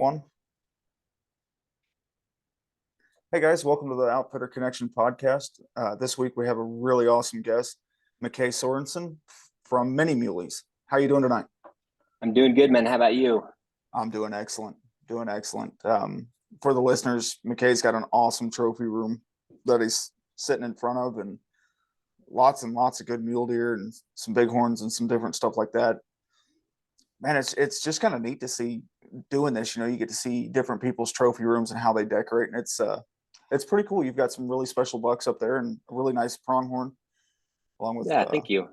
One. Hey guys, welcome to the Outfitter Connection podcast. This week we have a really awesome guest, Mckay Sorenson from Mini Muleys. How you doing tonight? I'm doing good, man. How about you? I'm doing excellent. Doing excellent. For the listeners, McKay's got an awesome trophy room that he's sitting in front of, and lots of good mule deer and some bighorns and some different stuff like that. Man, it's just kind of neat to see doing this. You get to see different people's trophy rooms and how they decorate, and it's pretty cool. You've got some really special bucks up there and a really nice pronghorn, along with Yeah, thank you.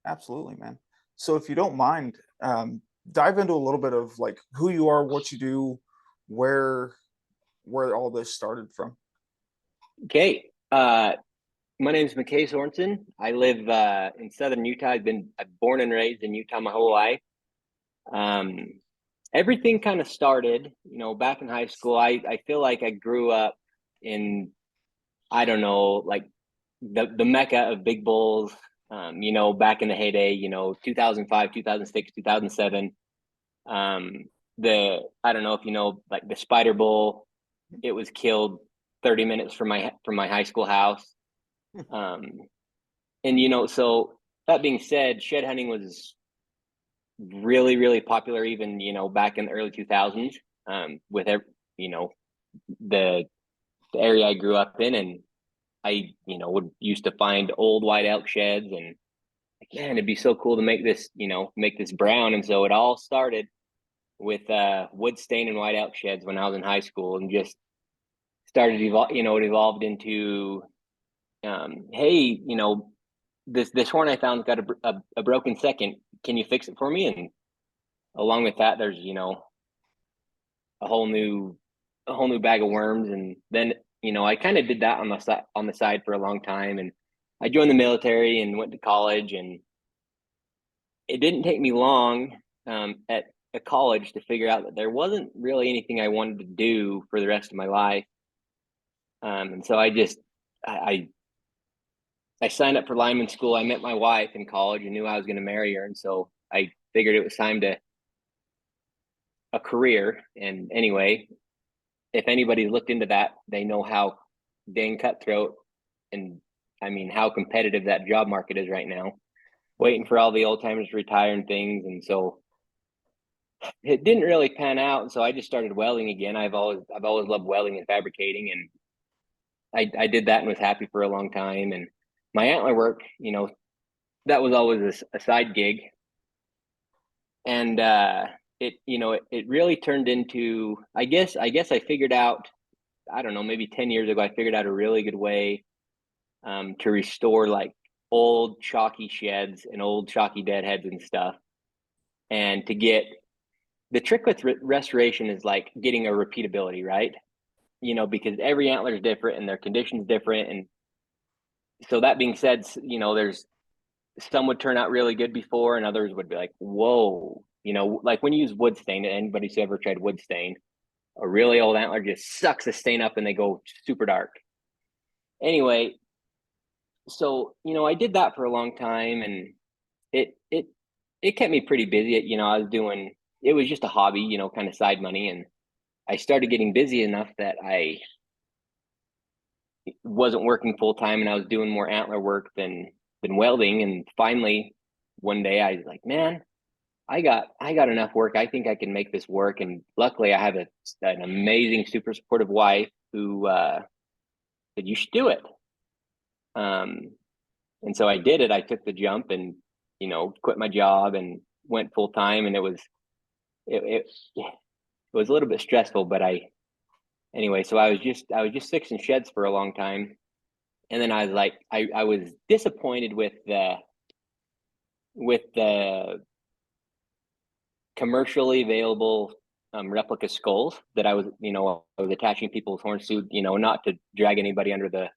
absolutely, man. So if you don't mind, dive into a little bit of like who you are, what you do, where all this started from. Okay. My name is Mckay Sorenson. I live in southern Utah. I've born and raised in Utah my whole life. Everything kind of started, back in high school. I feel like I grew up in, I don't know, like the mecca of big bulls. Back in the heyday, 2005, 2006, 2007. I don't know if you know, like the Spider Bull. It was killed 30 minutes from my high school house. So that being said, shed hunting was really, really popular even, back in the early 2000s, with the area I grew up in. And I, would used to find old white elk sheds and like, man, it'd be so cool to make this brown. And so it all started with wood stain and white elk sheds when I was in high school, and just started it evolved into hey, this horn I found's got a broken second. Can you fix it for me? And along with that, there's a whole new bag of worms. And then I kind of did that on the side for a long time. And I joined the military and went to college. And it didn't take me long at a college to figure out that there wasn't really anything I wanted to do for the rest of my life. And so I signed up for lineman school. I met my wife in college and knew I was going to marry her. And so I figured it was time to a career. And anyway, if anybody's looked into that, they know how dang cutthroat and how competitive that job market is right now, waiting for all the old timers to retire and things. And so it didn't really pan out. And so I just started welding again. I've always loved welding and fabricating. And I did that and was happy for a long time. And my antler work, that was always a side gig. And it really turned into, I guess I figured out, I don't know, maybe 10 years ago, I figured out a really good way to restore like old chalky sheds and old chalky deadheads and stuff. And to get the trick with restoration is like getting a repeatability, right? Because every antler is different and their condition's different. And so that being said, there's some would turn out really good before, and others would be like, whoa, like when you use wood stain, anybody who's ever tried wood stain, a really old antler just sucks the stain up and they go super dark. Anyway, so, I did that for a long time, and it kept me pretty busy. It was just a hobby, kind of side money. And I started getting busy enough that I wasn't working full time, and I was doing more antler work than welding. And finally, one day I was like, man, I got enough work. I think I can make this work. And luckily, I have an amazing, super supportive wife who said you should do it. And so I did it. I took the jump and quit my job and went full time. And it was a little bit stressful, but anyway. So I was just fixing sheds for a long time. And then I was like, I was disappointed with the commercially available replica skulls that I was attaching people's horns to, not to drag anybody under the,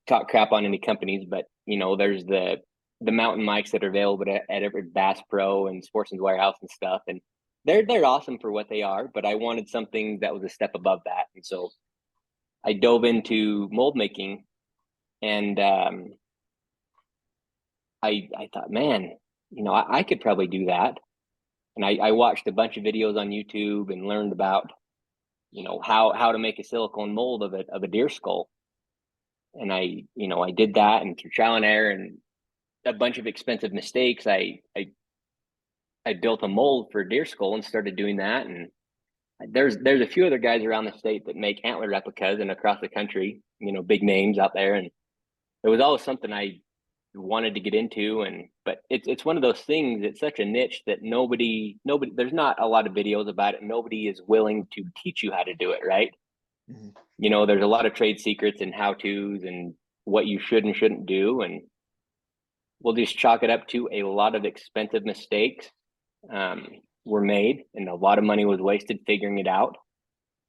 talk crap on any companies, but there's the mountain mics that are available at every Bass Pro and Sportsman's Warehouse and stuff. And they're awesome for what they are, but I wanted something that was a step above that. And so I dove into mold making, and I thought, man, I could probably do that. And I watched a bunch of videos on YouTube and learned about, how to make a silicone mold of a deer skull. And I did that, and through trial and error and a bunch of expensive mistakes, I built a mold for a deer skull and started doing that. And there's a few other guys around the state that make antler replicas and across the country, big names out there. And it was always something I wanted to get into. But it's one of those things. It's such a niche that nobody. There's not a lot of videos about it. Nobody is willing to teach you how to do it, right? Mhm. There's a lot of trade secrets and how tos and what you should and shouldn't do, and we'll just chalk it up to a lot of expensive mistakes were made, and a lot of money was wasted figuring it out.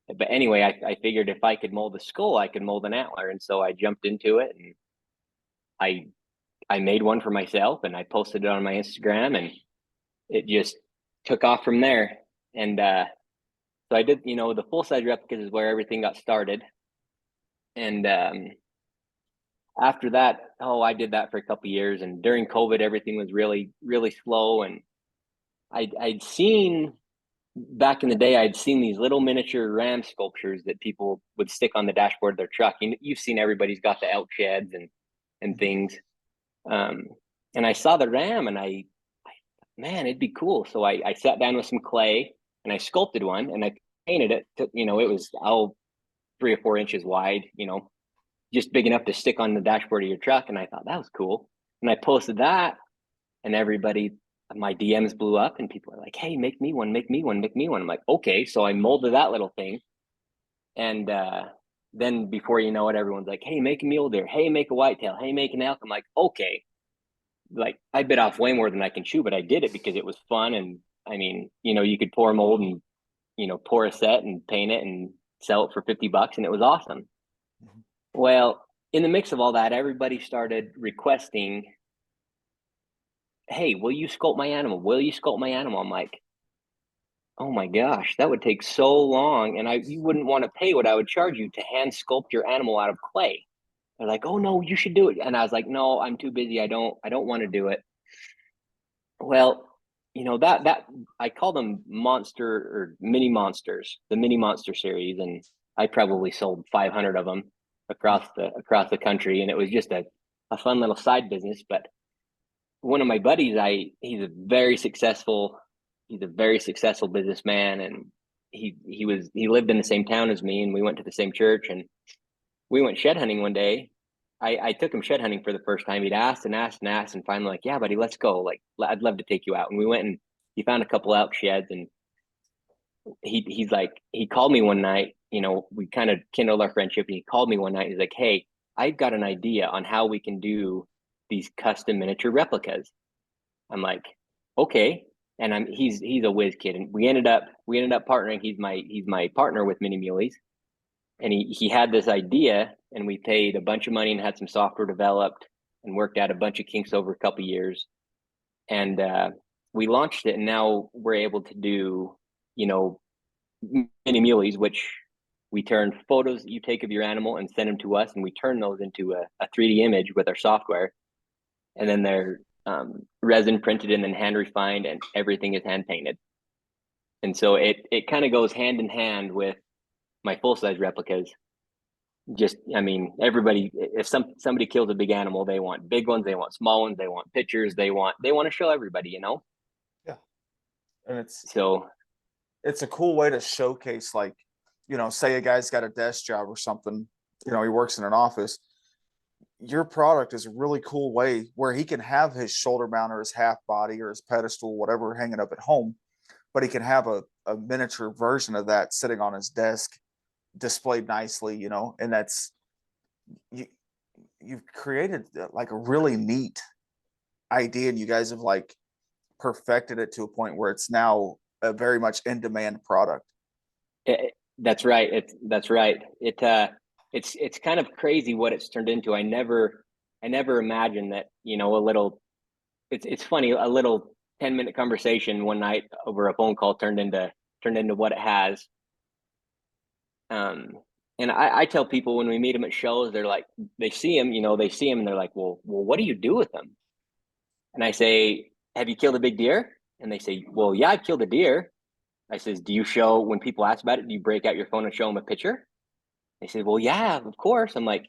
But anyway, I figured if I could mold a skull, I could mold an antler, and so I jumped into it, and I made one for myself, and I posted it on my Instagram, and it just took off from there. And so I did, the full size replicas is where everything got started. And after that, I did that for a couple of years. And during COVID, everything was really, really slow. And I'd seen back in the day, I'd seen these little miniature ram sculptures that people would stick on the dashboard of their truck. You've seen everybody's got the elk sheds and things. And I saw the ram, and man, it'd be cool. So I sat down with some clay and I sculpted one, and I painted it. It was 3 or 4 inches wide, just big enough to stick on the dashboard of your truck. And I thought that was cool. And I posted that, and my DMs blew up, and people are like, "Hey, make me one, make me one, make me one." I'm like, okay. So I molded that little thing. And then before you know it, everyone's like, "Hey, make a mule deer. Hey, make a whitetail. Hey, make an elk." I'm like, okay. Like, I bit off way more than I can chew, but I did it because it was fun. And I mean, you could pour a mold and, pour a set and paint it and sell it for $50, and it was awesome. Mhm. Well, in the mix of all that, everybody started requesting, "Hey, will you sculpt my animal? Will you sculpt my animal?" I'm like, oh my gosh, that would take so long. And you wouldn't want to pay what I would charge you to hand sculpt your animal out of clay. They're like, "Oh no, you should do it." And I was like, "No, I'm too busy. I don't want to do it." Well, that I call them monster or mini monsters, the mini monster series. And I probably sold 500 of them across the country. And it was just a fun little side business. But one of my buddies, he's a very successful businessman. And he lived in the same town as me, and we went to the same church, and we went shed hunting one day. I took him shed hunting for the first time. He'd asked and asked and asked, and finally, like, "Yeah, buddy, let's go. Like, I'd love to take you out." And we went, and he found a couple elk sheds, and he called me one night. We kind of kindled our friendship, and he called me one night. He's like, "Hey, I've got an idea on how we can do these custom miniature replicas." I'm like, "Okay." And he's a whiz kid, and we ended up partnering. He's my partner with Mini Muleys, and he had this idea, and we paid a bunch of money and had some software developed and worked out a bunch of kinks over a couple of years. And we launched it, and now we're able to do, Mini Muleys, which we turn photos that you take of your animal and send them to us, and we turn those into a 3D image with our software. And then they're resin printed and then hand refined, and everything is hand painted. And so it kind of goes hand in hand with my full size replicas. I mean, everybody, if somebody kills a big animal, they want big ones, they want small ones, they want pictures, they want to show everybody. Yeah. And it's So it's a cool way to showcase, like, say a guy's got a desk job or something, he works in an office. Your product is a really cool way where he can have his shoulder mount or his half body or his pedestal, whatever, hanging up at home, but he can have a miniature version of that sitting on his desk, displayed nicely, and that's you you've created like a really neat idea, and you guys have like perfected it to a point where it's now a very much in demand product. that's right. That's right. It's kind of crazy what it's turned into. I never imagined that, a little, it's funny, a little 10-minute conversation one night over a phone call turned into what it has. And I tell people when we meet them at shows, they're like, they see him, and they're like, well, what do you do with them? And I say, "Have you killed a big deer?" And they say, well, yeah, I killed a deer. I says, do you show, when people ask about it, do you break out your phone and show them a picture? They say, well, yeah, of course. I'm like,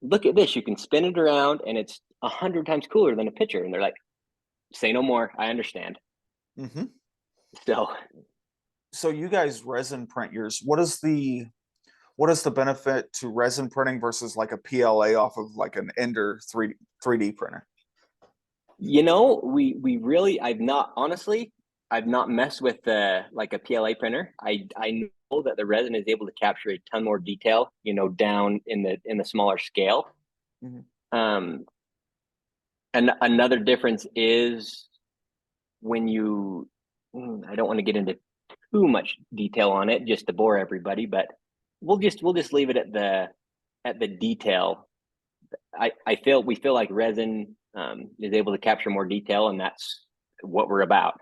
look at this. You can spin it around and it's 100 times cooler than a picture. And they're like, say no more. I understand. Hmm. So, So you guys resin print yours. What is the benefit to resin printing versus like a PLA off of like an Ender 3D printer? we really, I've not messed with like a PLA printer. I know that the resin is able to capture a ton more detail, down in the smaller scale. Mhm. Um, and another difference is when I don't want to get into too much detail on it just to bore everybody, but we'll just leave it at the detail. We feel like resin is able to capture more detail, and that's what we're about.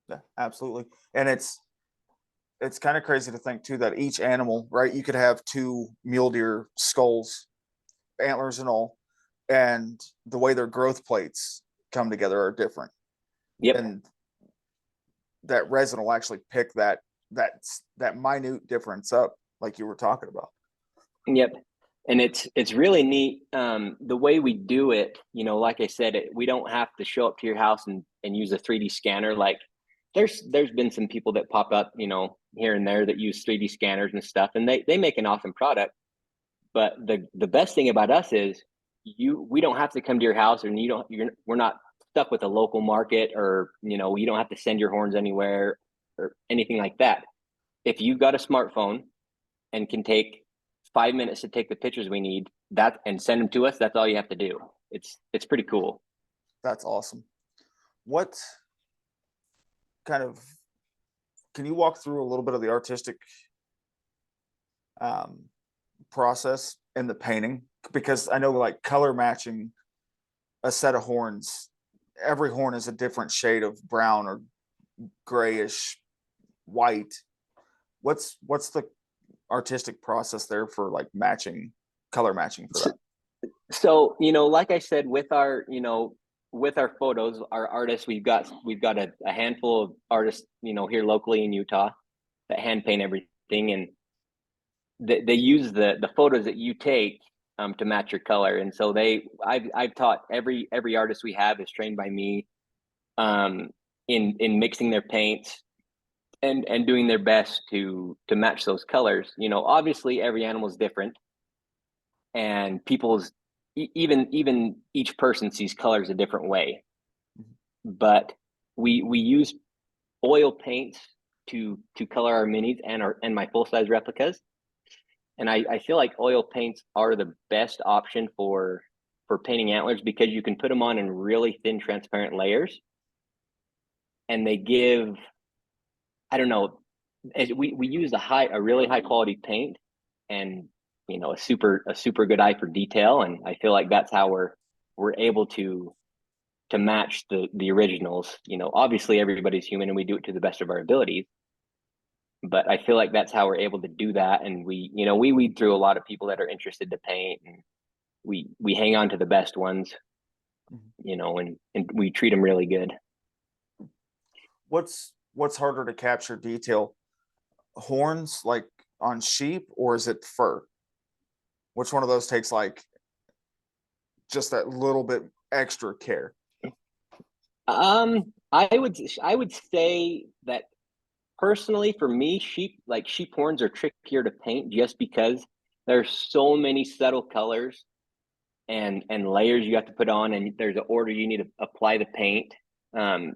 Yeah, absolutely. And it's kind of crazy to think too that each animal, right? You could have two mule deer skulls, antlers and all, and the way their growth plates come together are different. Yep. And that resin will actually pick that minute difference up, like you were talking about. Yep. And it's really neat, the way we do it. Like I said, we don't have to show up to your house and use a 3D scanner. Like there's been some people that pop up, here and there that use 3D scanners and stuff, and they make an awesome product. But the best thing about us is we don't have to come to your house, and we're not stuck with a local market, or you don't have to send your horns anywhere or anything like that. If you've got a smartphone and can take 5 minutes to take the pictures we need, that and send them to us, that's all you have to do. It's pretty cool. That's awesome. What kind of can you walk through a little bit of the artistic um, process in the painting? Because I know like color matching a set of horns, every horn is a different shade of brown or grayish white. What's the artistic process there for like color matching for that? So, like I said, with our photos, our artists, we've got a handful of artists, here locally in Utah that hand paint everything, and they use the photos that you take to match your color. And so I've taught every artist we have is trained by me, um, in mixing their paints and doing their best to match those colors. Obviously every animal is different, and even each person sees colors a different way. But we use oil paints to color our minis and my full size replicas. And I feel like oil paints are the best option for painting antlers, because you can put them on in really thin transparent layers, and they give, I don't know, we use a really high quality paint, and a super good eye for detail. And I feel like that's how we're able to match the originals. Obviously everybody's human and we do it to the best of our abilities, but I feel like that's how we're able to do that. And we weed through a lot of people that are interested to paint, and we hang on to the best ones, and we treat them really good. What's harder to capture detail? Horns like on sheep, or is it fur? Which one of those takes like just that little bit extra care? I would say that personally for me, sheep horns are trickier to paint, just because there's so many subtle colors and layers you have to put on, and there's an order you need to apply the paint, um,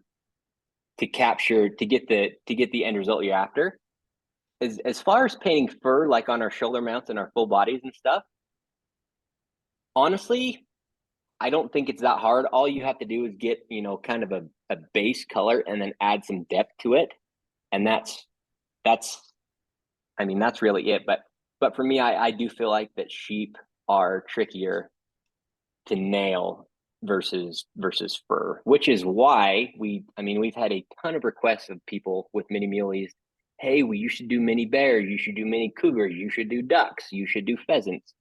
to get the end result you're after. As far as painting fur, like on our shoulder mounts and our full bodies and stuff, honestly, I don't think it's that hard. All you have to do is get, kind of a base color and then add some depth to it. And that's I mean, that's really it. But for me, I do feel like that sheep are trickier to nail versus fur, which is why we've had a ton of requests of people with mini muleys. Hey, you should do mini bears, you should do mini cougars, you should do ducks, you should do pheasants.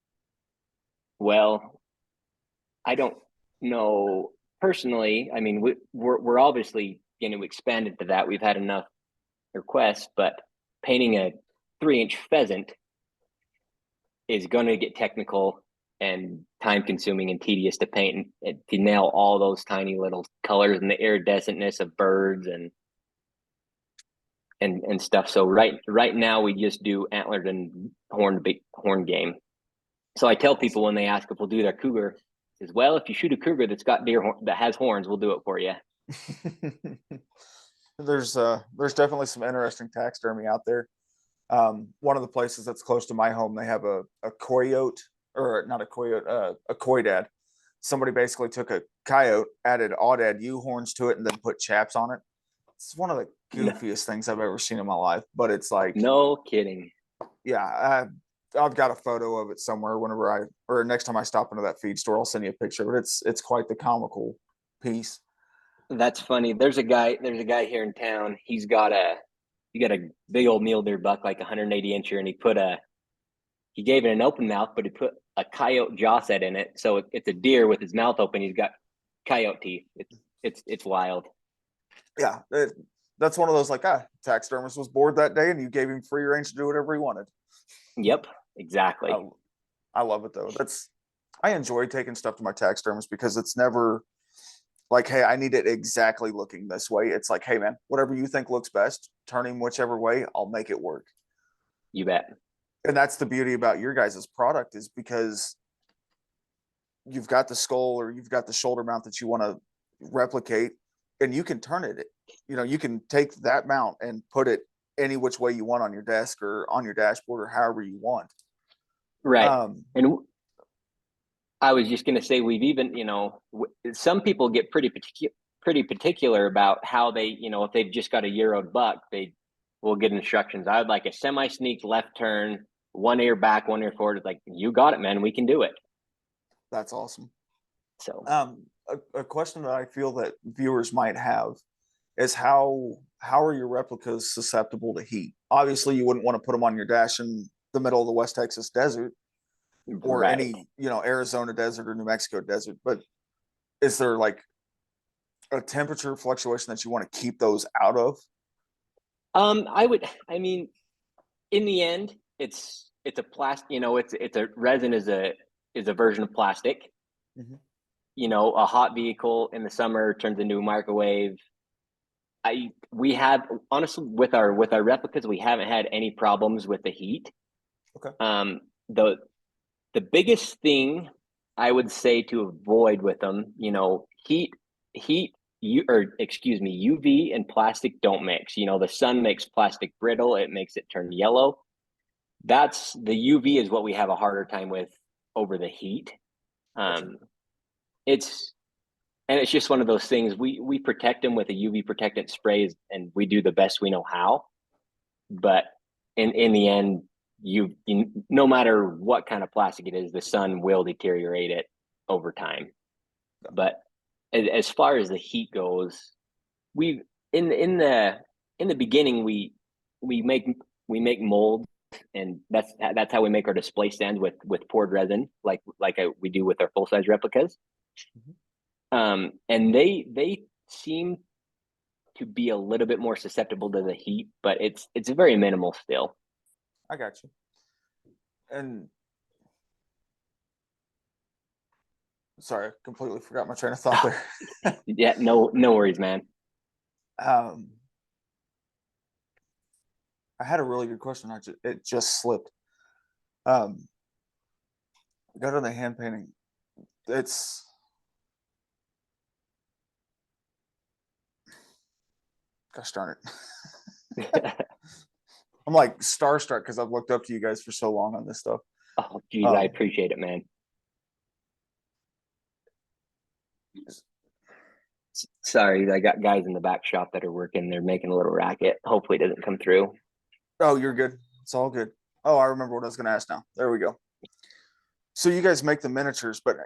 Well, I don't know personally. I mean, we're obviously going to expand into that. We've had enough requests, but painting a 3-inch pheasant is going to get technical and time consuming and tedious to paint and to nail all those tiny little colors and the iridescentness of birds and stuff. So right now we just do antlered and horn game. So I tell people when they ask if we'll do their cougar, is well, if you shoot a cougar that's got that has horns, we'll do it for you. There's definitely some interesting taxidermy out there. One of the places that's close to my home, they have a coyote, or not a coyote, a coydad. Somebody basically took a coyote, added aoudad ewe horns to it, and then put chaps on it. It's one of the goofiest things I've ever seen in my life, but it's like, no kidding. Yeah, I've got a photo of it somewhere. Or next time I stop into that feed store, I'll send you a picture. But it's quite the comical piece. That's funny. There's a guy here in town. He got a big old mule deer buck, like 180 incher, and he gave it an open mouth, but he put a coyote jaw set in it, so it's a deer with his mouth open. He's got coyote teeth. It's wild. Yeah, that's one of those, like, taxidermist was bored that day, and you gave him free range to do whatever he wanted. Yep, exactly. I love it though. I enjoy taking stuff to my taxidermist because it's never like, hey, I need it exactly looking this way. It's like, hey man, whatever you think looks best, turn him whichever way, I'll make it work. You bet. And that's the beauty about your guys' product, is because you've got the skull or you've got the shoulder mount that you want to replicate, and you can turn it. You can take that mount and put it any which way you want on your desk or on your dashboard or however you want. Right. And I was just going to say, we've even, some people get pretty particular about how they, if they've just got a year-old buck, they will get instructions. I would like a semi-sneak left turn, one ear back, one ear forward. It's like, you got it, man. We can do it. That's awesome. So, a question that I feel that viewers might have is how are your replicas susceptible to heat? Obviously, you wouldn't want to put them on your dash in the middle of the West Texas desert or right. any, Arizona desert or New Mexico desert. But is there like a temperature fluctuation that you want to keep those out of? In the end, it's a plastic, it's a resin is a version of plastic. Mm-hmm. A hot vehicle in the summer turns into a microwave. We have, honestly, with our replicas, we haven't had any problems with the heat. Okay. The biggest thing I would say to avoid with them, UV and plastic don't mix. The sun makes plastic brittle. It makes it turn yellow. That's the UV is what we have a harder time with over the heat. It's just one of those things. We protect them with a UV protectant sprays, and we do the best we know how. But in the end, you no matter what kind of plastic it is, the sun will deteriorate it over time. But as far as the heat goes, we in the beginning we make molds, and that's how we make our display stands with poured resin, like we do with our full size replicas. Mm-hmm. And they seem to be a little bit more susceptible to the heat, but it's very minimal still. I got you. And sorry, I completely forgot my train of thought there. Yeah, no worries, man. I had a really good question. It just slipped. Got on the hand painting. It's gosh darn it. I'm like starstruck because I've looked up to you guys for so long on this stuff. Oh, geez, I appreciate it, man. Sorry, I got guys in the back shop that are working. They're making a little racket. Hopefully it doesn't come through. Oh, you're good. It's all good. Oh, I remember what I was going to ask now. There we go. So you guys make the miniatures, but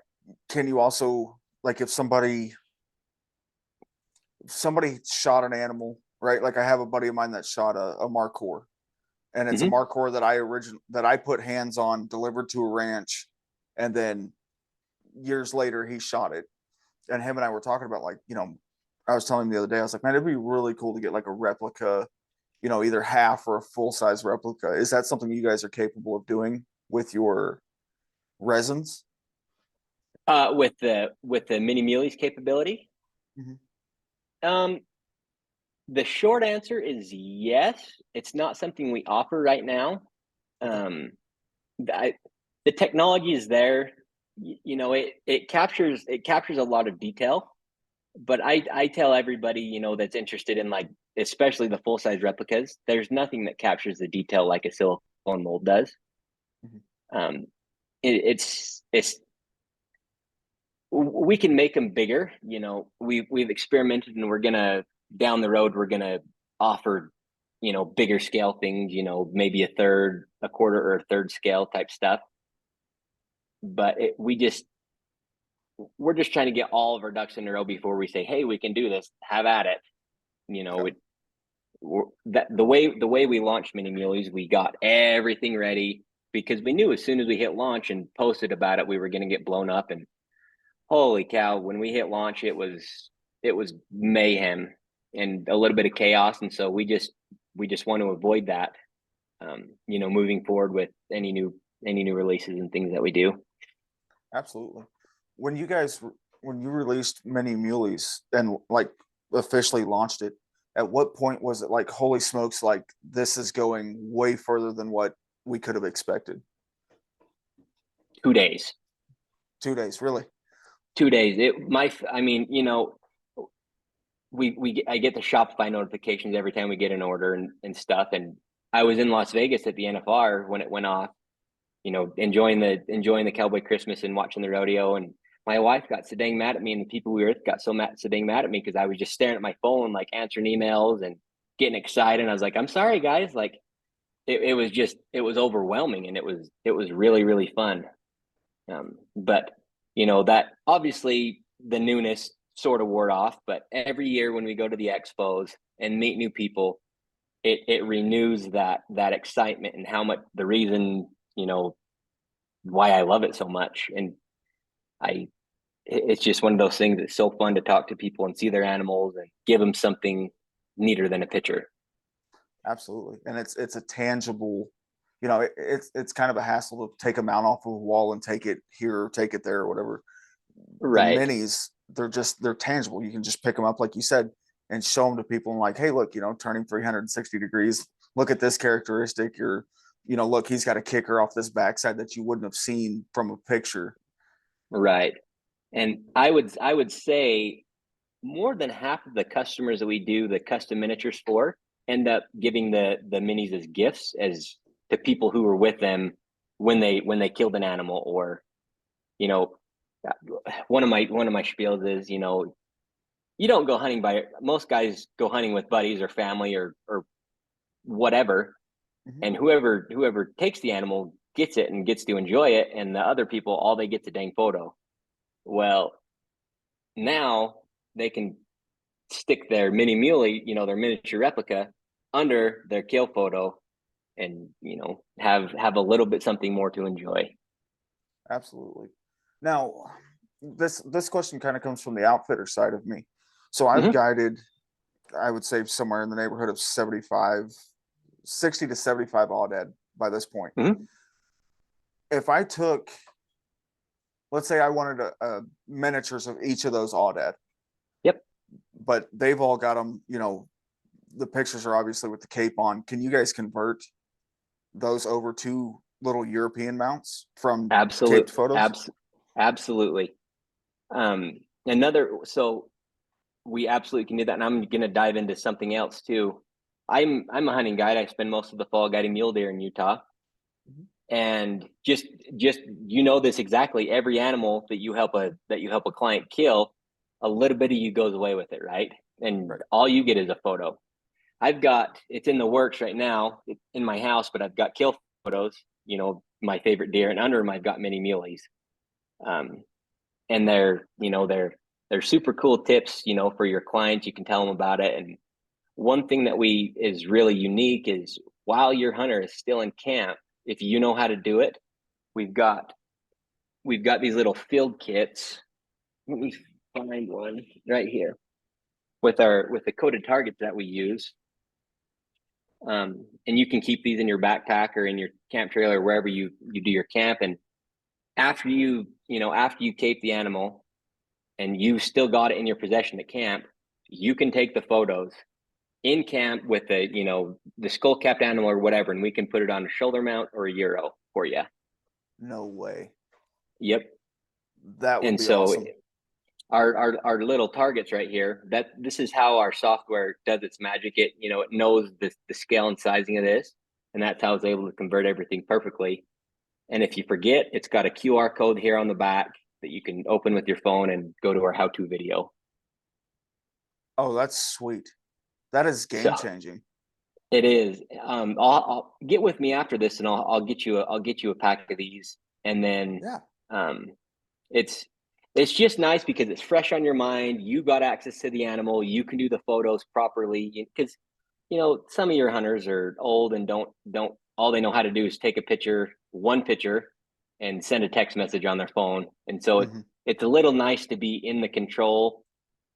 can you also, like, if somebody shot an animal, right? Like I have a buddy of mine that shot a markhor, and it's mm-hmm. a markhor that I put hands on, delivered to a ranch, and then years later he shot it. And him and I were talking about, like, I was telling him the other day, I was like, man, it'd be really cool to get like a replica, either half or a full size replica. Is that something you guys are capable of doing with your resins? With the mini Muleys capability, Mhm. um, the short answer is yes. It's not something we offer right now. Okay. Um, I, the technology is there. It captures a lot of detail. But I tell everybody, that's interested in, like, especially the full size replicas, there's nothing that captures the detail like a silicone mold does. Mhm. Um, it's we can make them bigger. We've experimented, and we're gonna down the road we're gonna offer bigger scale things. Maybe a third, a quarter, or a third scale type stuff. But we're just trying to get all of our ducks in a row before we say, hey, we can do this. Have at it. You know, Okay. it, that the way we launched Mini Muleys, we got everything ready because we knew as soon as we hit launch and posted about it, we were going to get blown up. And holy cow, when we hit launch, it was mayhem and a little bit of chaos. And so we just want to avoid that. Moving forward with any new releases and things that we do. Absolutely. When you guys when you released Mini Muleys and like officially launched it, at what point was it like, holy smokes, like this is going way further than what we could have expected? 2 days. 2 days, really? 2 days. I mean, I get the Shopify notifications every time we get an order and stuff. And I was in Las Vegas at the NFR when it went off, enjoying the Cowboy Christmas and watching the rodeo. And my wife got so dang mad at me, and the people we were with got so dang mad at me because I was just staring at my phone, like answering emails and getting excited. And I was like, I'm sorry, guys. Like it was overwhelming, and it was really, really fun. But that obviously the newness sort of wore off. But every year when we go to the expos and meet new people, it renews that excitement and how much the reason why I love it so much. And I it's just one of those things that's so fun to talk to people and see their animals and give them something neater than a picture. Absolutely. And it's a tangible, it's kind of a hassle to take a mount off of a wall and take it here or take it there or whatever. The Right. minis, they're tangible. You can just pick them up, like you said, and show them to people and like, hey, look, turning 360 degrees. Look at this characteristic. Look, he's got a kicker off this backside that you wouldn't have seen from a picture. Right. And I would say more than half of the customers that we do the custom miniatures for end up giving the minis as gifts as to people who were with them when they killed an animal. Or you know one of my spiels is, you don't go hunting by most guys go hunting with buddies or family or whatever. Mhm. And whoever takes the animal gets it and gets to enjoy it, and the other people, all they get's a dang photo. Well, now they can stick their mini muley, their miniature replica, under their kill photo, and have a little bit something more to enjoy. Absolutely. Now, this question kind of comes from the outfitter side of me. So I've Hmm. guided, I would say somewhere in the neighborhood of 75, 60 to 75 audad by this point. Hmm. If I took, let's say I wanted a miniatures of each of those audad, Yep. but they've all got them, the pictures are obviously with the cape on. Can you guys convert those over to little European mounts from caped Absolute. photos? Absolutely. So we absolutely can do that. And I'm going to dive into something else too. I'm a hunting guide. I spend most of the fall guiding mule deer in Utah. Mhm. And just this exactly. Every animal that you help a client kill, a little bit of you goes away with it, right? And Right. all you get is a photo. It's in the works right now in my house, but I've got kill photos, my favorite deer, and under them I've got mini muleys. Um, and they're super cool tips, for your clients. You can tell them about it. And one thing that we is really unique is, while your hunter is still in camp, if you know how to do it, we've got these little field kits. Let me find one right here. with the coded targets that we use. And you can keep these in your backpack or in your camp trailer, wherever you do your camp. And after after you tape the animal and you still got it in your possession at camp, you can take the photos in camp with the skull capped animal or whatever, and we can put it on a shoulder mount or a Euro for you. No way. Yep. That would And be so awesome. our little targets right here, that this is how our software does its magic. It knows the scale and sizing of this, and that's how it's able to convert everything perfectly. And if you forget, it's got a QR code here on the back that you can open with your phone and go to our how-to video. Oh, that's sweet. That is game So changing. it is. I'll get with me after this, and I'll get you a pack of these, and then Yeah. um, it's just nice because it's fresh on your mind. You got access to the animal. You can do the photos properly because some of your hunters are old and don't all they know how to do is take one picture, and send a text message on their phone. And so Mm-hmm. it's a little nice to be in the control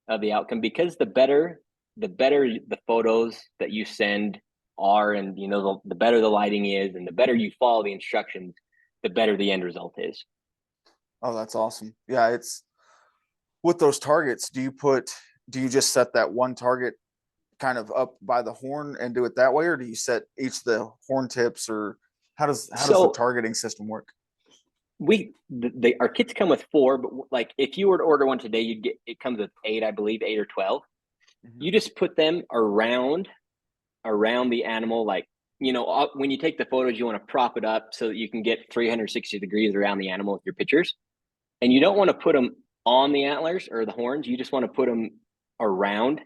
of the outcome, because the better the photos that you send are, and the better the lighting is, and the better you follow the instructions, the better the end result is. Oh, that's awesome. Yeah, it's with those targets. Do you just set that one target kind of up by the horn and do it that way, or do you set each of the horn tips, or how does the So targeting system work? our kits come with 4, but like if you were to order one today, it comes with 8, I believe, 8 or 12. Mm-hmm. You just put them around the animal, like when you take the photos, you want to prop it up so that you can get 360 degrees around the animal with your pictures. And you don't want to put them on the antlers or the horns. You just want to put them around,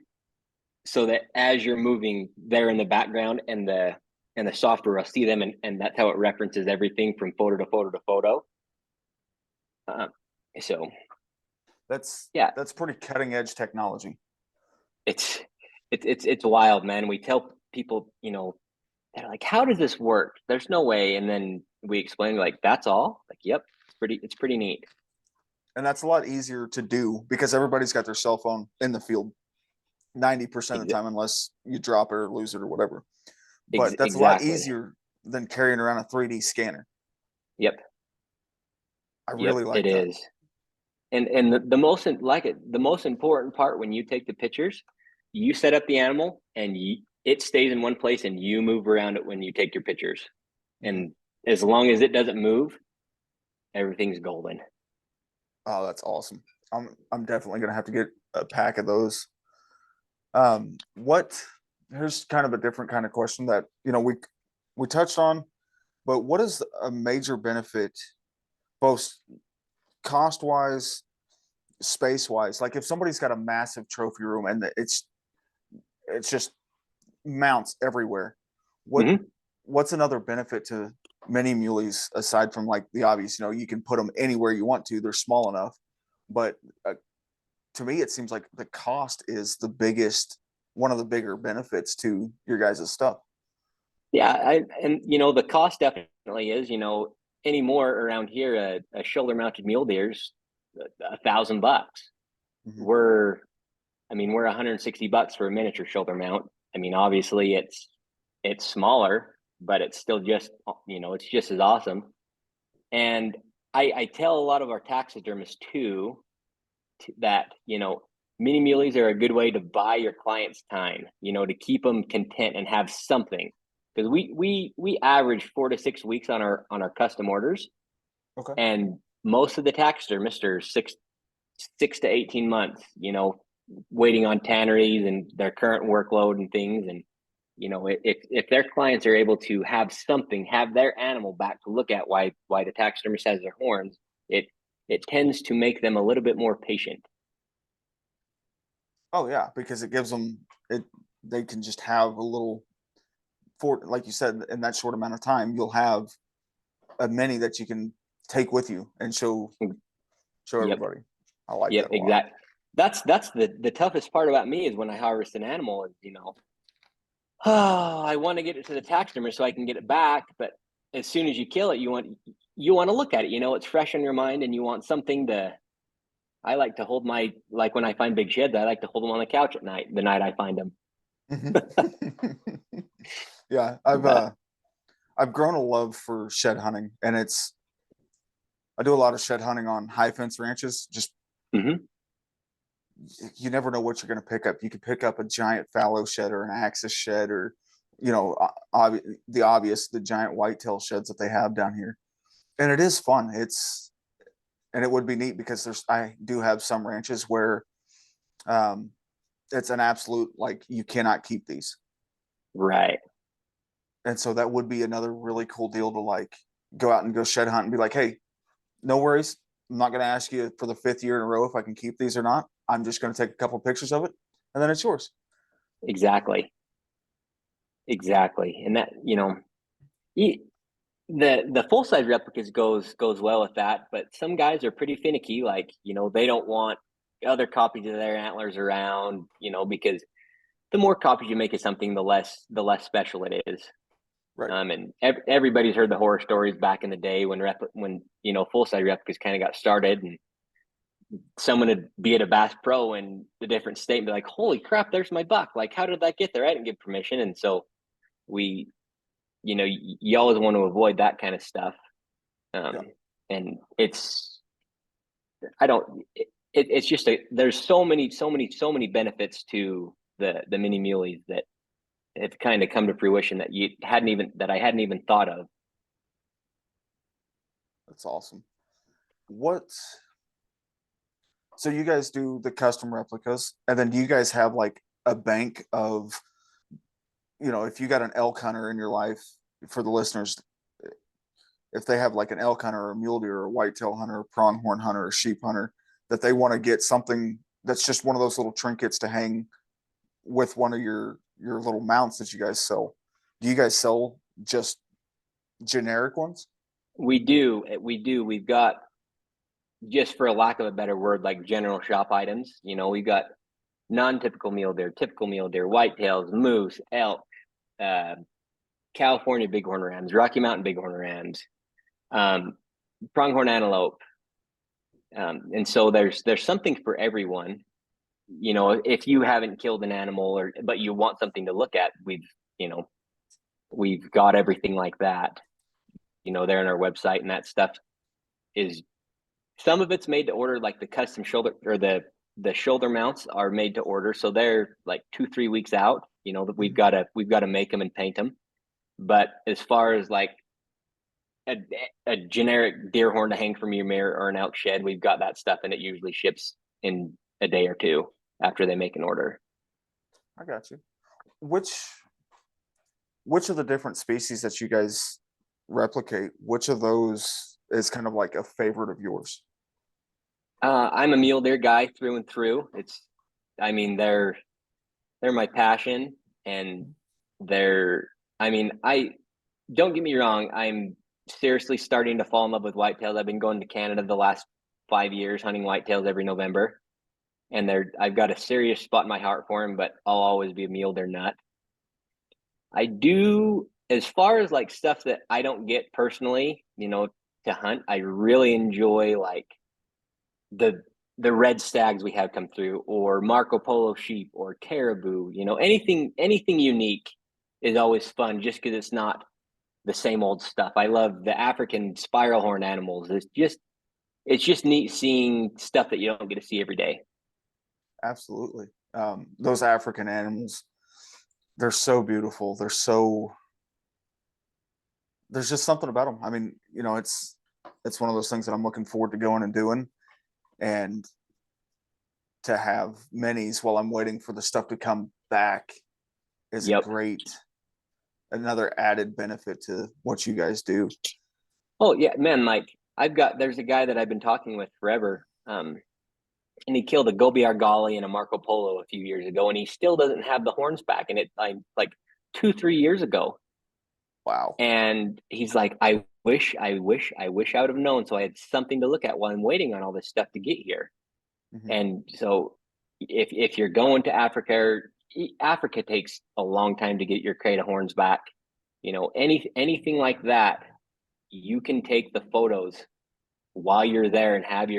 so that as you're moving, they're in the background, and the software will see them, and that's how it references everything from photo to photo to photo. Uh, so That's yeah, that's pretty cutting edge technology. it's it's wild, man. We tell people, they're like, "How does this work?" There's no way, and then we explain, like, "That's all." Like, yep, it's pretty neat. And that's a lot easier to do because everybody's got their cell phone in the field 90% of the Ex- time, unless you drop it or lose it or whatever. But that's a lot exactly. easier than carrying around a 3D scanner. Yep. I Yep. really It like that. is. And the most important part, when you take the pictures, you set up the animal, and it stays in one place, and you move around it when you take your pictures. Mm-hmm. And as long as it doesn't move, everything's golden. Oh, that's awesome. I'm definitely gonna have to get a pack of those. What Here's kind of a different kind of question that we touched on, but what is a major benefit, both cost wise, space wise? Like if somebody's got a massive trophy room and it's just mounts everywhere, what Mm-hmm. what's another benefit to mini muleys aside from like the obvious? You can put them anywhere you want to. They're small enough, but to me, it seems like the cost is one of the bigger benefits to your guys' stuff. Yeah, and the cost definitely is, anymore around here, a shoulder mounted mule deer's $1,000. Mm-hmm. We're I mean, we're $160 for a miniature shoulder mount. I mean, obviously it's smaller, but it's still just it's just as awesome. And I tell a lot of our taxidermists too, that mini muleys are a good way to buy your clients time, to keep them content and have something, because we average 4 to 6 weeks on our custom orders, Okay. and most of the taxidermists are 6 to 18 months, waiting on tanneries and their current workload and things. And if their clients are able to have their animal back to look at, why the taxidermist has their horns, it tends to make them a little bit more patient. Oh yeah, because it gives them it. They can just have a little for, like you said, in that short amount of time, you'll have a mini that you can take with you and show Yep. everybody. I like Yep. that a lot. Exactly. That's the toughest part about me, is when I harvest an animal, is oh, I want to get it to the taxidermist so I can get it back, but as soon as you kill it, you want to look at it. It's fresh on your mind, and you want something I like to hold my, like when I find big sheds, I like to hold them on the couch at night, the night I find them. Yeah, But I've grown a love for shed hunting, and I do a lot of shed hunting on high fence ranches. Just mhm. you never know what you're going to pick up. You could pick up a giant fallow shed or an axis shed, or the obvious, the giant whitetail sheds that they have down here, and it is fun. And it would be neat because I do have some ranches where um, it's an absolute like you cannot keep these, Right. and so that would be another really cool deal to like go out and go shed hunt and be like, hey, no worries. I'm not going to ask you for the fifth year in a row if I can keep these or not. I'm just going to take a couple of pictures of it, and then it's yours. Exactly. Exactly. And that, the full size replicas goes well with that, but some guys are pretty finicky. Like, they don't want other copies of their antlers around, because the more copies you make of something, the less special it is. Right. And everybody's heard the horror stories back in the day when full size replicas kind of got started, and someone would be at a Bass Pro in a different state and be like, "Holy crap, there's my buck! Like, how did that get there? I didn't give permission." And so we, you always want to avoid that kind of stuff. Yeah. And I don't, it's just there's so many benefits to the mini muleys that it's kind of come to fruition that I hadn't even thought of. That's awesome. What? So you guys do the custom replicas, and then do you guys have like a bank of, if you got an elk hunter in your life, for the listeners, if they have like an elk hunter or a mule deer or a whitetail hunter, a pronghorn hunter, or sheep hunter, that they want to get something that's just one of those little trinkets to hang with one of your little mounts that you guys sell. Do you guys sell just generic ones? We do. We've got, just for a lack of a better word, like general shop items. We've got non-typical mule deer, typical mule deer, whitetails, moose, elk, uh, California bighorn rams, Rocky Mountain bighorn rams, um, pronghorn antelope, and so there's something for everyone. If you haven't killed an animal, but you want something to look at, you know we've got everything like that. There on our website, and that stuff is, some of it's made to order, like the custom shoulder, or the shoulder mounts are made to order, so they're like 2-3 weeks out. That we've got to make them and paint them. But as far as like a generic deer horn to hang from your mirror or an elk shed, we've got that stuff, and it usually ships in a day or two after they make an order. I got you. Which which of the different species that you guys replicate, which of those is kind of like a favorite of yours? I'm a mule deer guy through and through. I mean, they're my passion, and they're. I mean, I don't get me wrong. I'm seriously starting to fall in love with whitetails. I've been going to Canada the last 5 years, hunting whitetails every November, and I've got a serious spot in my heart for them. But I'll always be a mule deer nut. I do, as far as like stuff that I don't get personally, to hunt. I really enjoy like the the red stags we have come through, or Marco Polo sheep, or caribou. Anything unique is always fun, just because it's not the same old stuff. I love the African spiral horn animals. It's just neat seeing stuff that you don't get to see every day. Absolutely. Those African animals, they're so beautiful. There's just something about them. I mean, it's one of those things that I'm looking forward to going and doing, and to have minis while I'm waiting for the stuff to come back is a Yep. great another added benefit to what you guys do. Oh yeah, man. Like, there's a guy that I've been talking with forever. And he killed a gobi argali and a Marco Polo a few years ago, and he still doesn't have the horns back. And it like 2-3 years ago. Wow. And he's like, I wish I would have known, so I had something to look at while I'm waiting on all this stuff to get here. Mm-hmm. And so, if you're going to Africa takes a long time to get your crate of horns back. Anything like that, you can take the photos while you're there and have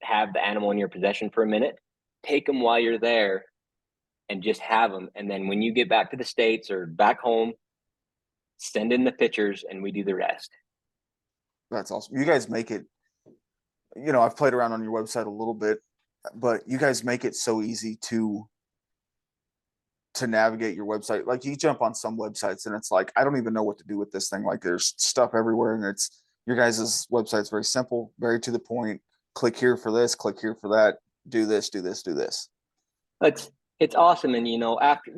have the animal in your possession for a minute, take them while you're there and just have them. And then when you get back to the States or back home, send in the pictures and we do the rest. That's awesome. You guys make it, I've played around on your website a little bit, but you guys make it so easy to navigate your website. Like you jump on some websites and it's like, I don't even know what to do with this thing. Like there's stuff everywhere, and it's your guys' website's very simple, very to the point. Click here for this, click here for that, do this, do this, do this. It's awesome. And after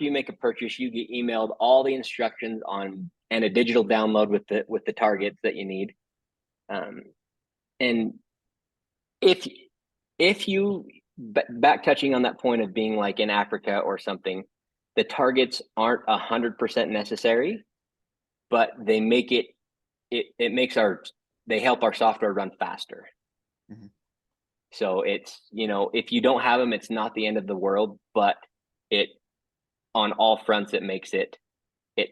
you make a purchase, you get emailed all the instructions on and a digital download with the targets that you need. And if you back touching on that point of being like in Africa or something, the targets aren't 100% necessary, but they make they help our software run faster. Mm-hmm. So it's, if you don't have them, it's not the end of the world, but on all fronts, it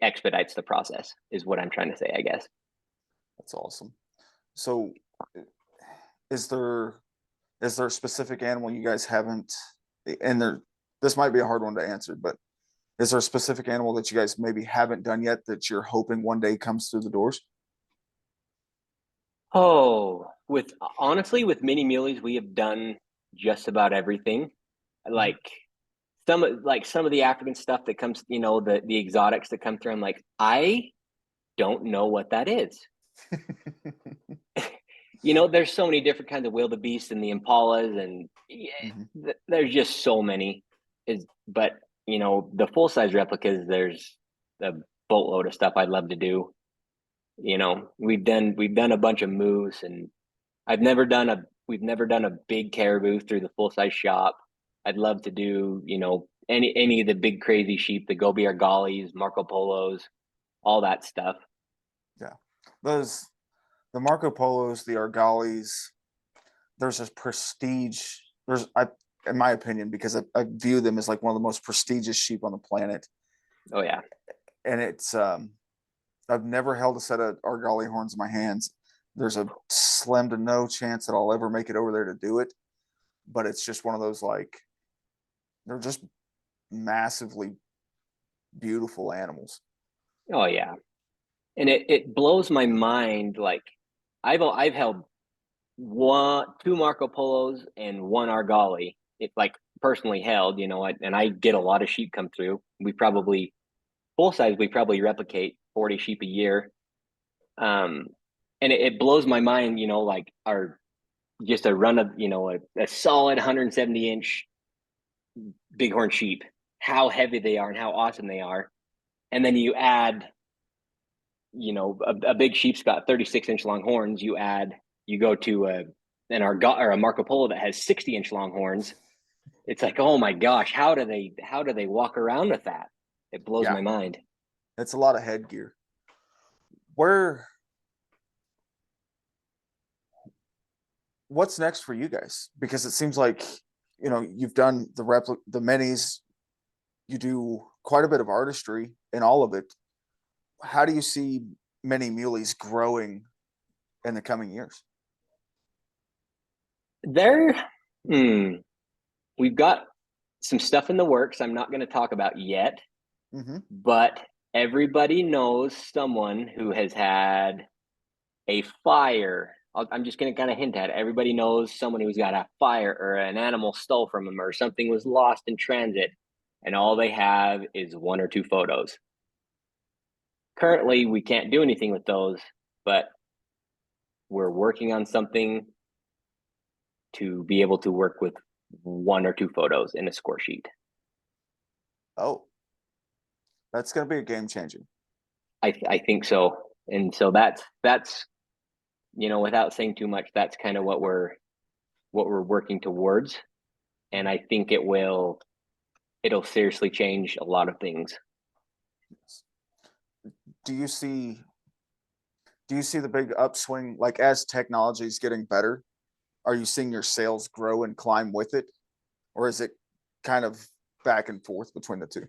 expedites the process is what I'm trying to say, I guess. That's awesome. So is there a specific animal you guys haven't, and this might be a hard one to answer, but is there a specific animal that you guys maybe haven't done yet that you're hoping one day comes through the doors? Oh, honestly, with mini muleys, we have done just about everything. Like some of the African stuff that comes, the exotics that come through. I'm like, I don't know what that is. There's so many different kinds of wildebeest and the impalas, and there's just so many. But the full size replicas, there's a boatload of stuff I'd love to do. We've done a bunch of moose, and we've never done a big caribou through the full size shop. I'd love to do, any of the big crazy sheep, the Gobi Argalis, Marco Polos, all that stuff. Yeah. The Marco Polos, the Argalis, there's a prestige. In my opinion, because I view them as like one of the most prestigious sheep on the planet. Oh yeah. And it's, I've never held a set of Argali horns in my hands. There's a slim to no chance that I'll ever make it over there to do it. But it's just one of those, like, they're just massively beautiful animals. Oh yeah. And it blows my mind. Like I've held two Marco Polos and one Argali. It's like personally held, and I get a lot of sheep come through. Full size, we probably replicate 40 sheep a year. And it blows my mind, like just a run of, a solid 170-inch bighorn sheep, how heavy they are and how awesome they are. And then you add, a big sheep's got 36-inch long horns. You go to a Marco Polo that has 60-inch long horns. It's like, oh my gosh, how do they walk around with that? It blows my mind. It's a lot of headgear. What's next for you guys? Because it seems like, you've done the minis, you do quite a bit of artistry in all of it. How do you see mini muleys growing in the coming years? We've got some stuff in the works I'm not going to talk about yet, but everybody knows someone who has had a fire. I'm just going to kind of hint at it. Everybody knows someone who's got a fire or an animal stole from them or something was lost in transit, and all they have is one or two photos. Currently, we can't do anything with those, but we're working on something to be able to work with one or two photos in a score sheet. Oh, that's going to be a game changer. I think so. And so that's, without saying too much, that's kind of what we're working towards. And I think it'll seriously change a lot of things. Do you see the big upswing, like as technology is getting better? Are you seeing your sales grow and climb with it? Or is it kind of back and forth between the two?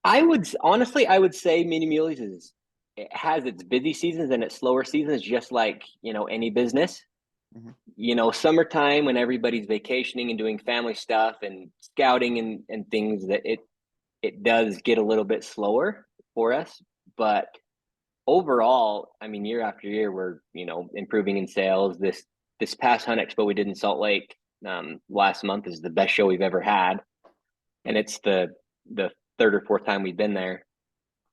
I would say Mini Muleys it has its busy seasons and its slower seasons, just like, any business. Mhm. You know, summertime when everybody's vacationing and doing family stuff and scouting and things, that it does get a little bit slower for us. But overall, I mean, year after year, we're, you know, improving in sales. This past Hunt Expo we did in Salt Lake last month is the best show we've ever had, and it's the third or fourth time we've been there.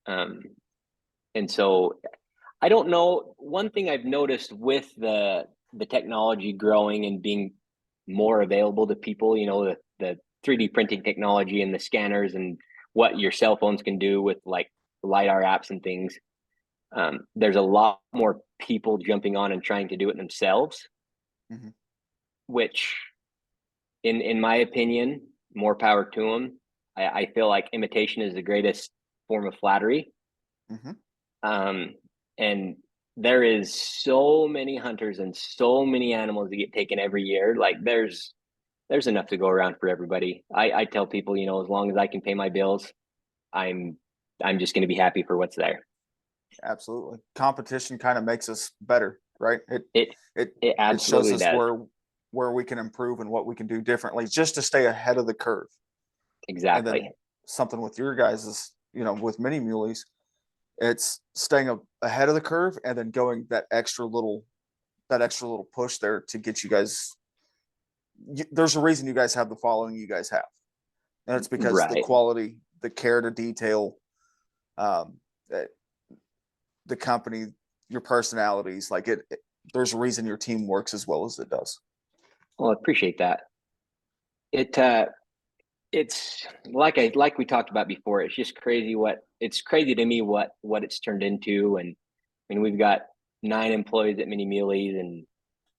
And so I don't know. One thing I've noticed with the technology growing and being more available to people, you know, the 3D printing technology and the scanners and what your cell phones can do with like LiDAR apps and things. There's a lot more people jumping on and trying to do it themselves, Mhm. which, in my opinion, more power to them. I feel like imitation is the greatest form of flattery. Mhm. Um, and there is so many hunters and so many animals that get taken every year. Like there's enough to go around for everybody. I tell people, you know, as long as I can pay my bills, I'm I'm just going to be happy for what's there. Absolutely. Competition kind of makes us better, right? It It it it shows absolutely us does. where we can improve and what we can do differently just to stay ahead of the curve. And then Exactly. something with your guys is, you know, with mini muleys, it's staying ahead of the curve and then going that extra little push there to get you guys. There's a reason you guys have the following you guys have, and it's because the Right. quality, the care to detail, um, eh, the company, your personalities, like there's a reason your team works as well as it does. Well, I appreciate that. It it's like we talked about before. It's just crazy what it's crazy to me what it's turned into. And I mean, we've got 9 employees at Mini Muleys, and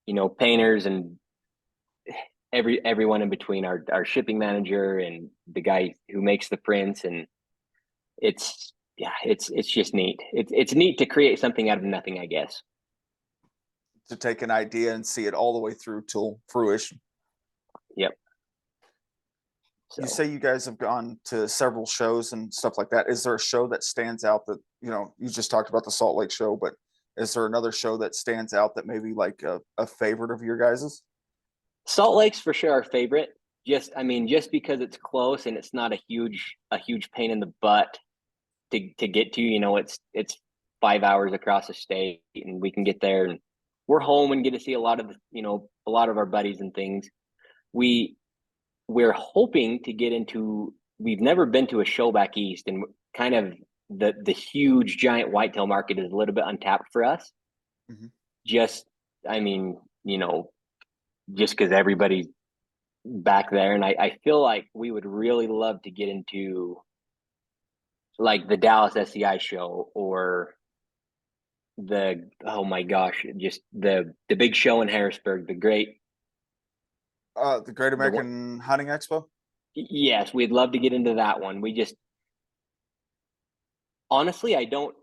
you know, painters and everyone in between, our shipping manager and the guy who makes the prints. And it's yeah, it's just neat. It's neat to create something out of nothing, I guess. To take an idea and see it all the way through till fruition. Yep. You So say you guys have gone to several shows and stuff like that. Is there a show that stands out that, you know, you just talked about the Salt Lake show, but is there another show that stands out that maybe like a favorite of your guys's? Salt Lake's for sure our favorite. Just I mean, just because it's close and it's not a huge pain in the butt to get to. You know, it's 5 hours across the state, and we can get there, and we're home and get to see a lot of a lot of our buddies and things. We we're hoping to get into. We've never been to a show back east, and kind of the huge giant whitetail market is a little bit untapped for us. Mhm. Just I mean, you know, just because everybody's back there, and I feel like we would really love to get into like the Dallas SCI show, or the oh my gosh, just the big show in Harrisburg, the great The Great the one. American Hunting Expo. Yes, we'd love to get into that one. We just honestly, I don't.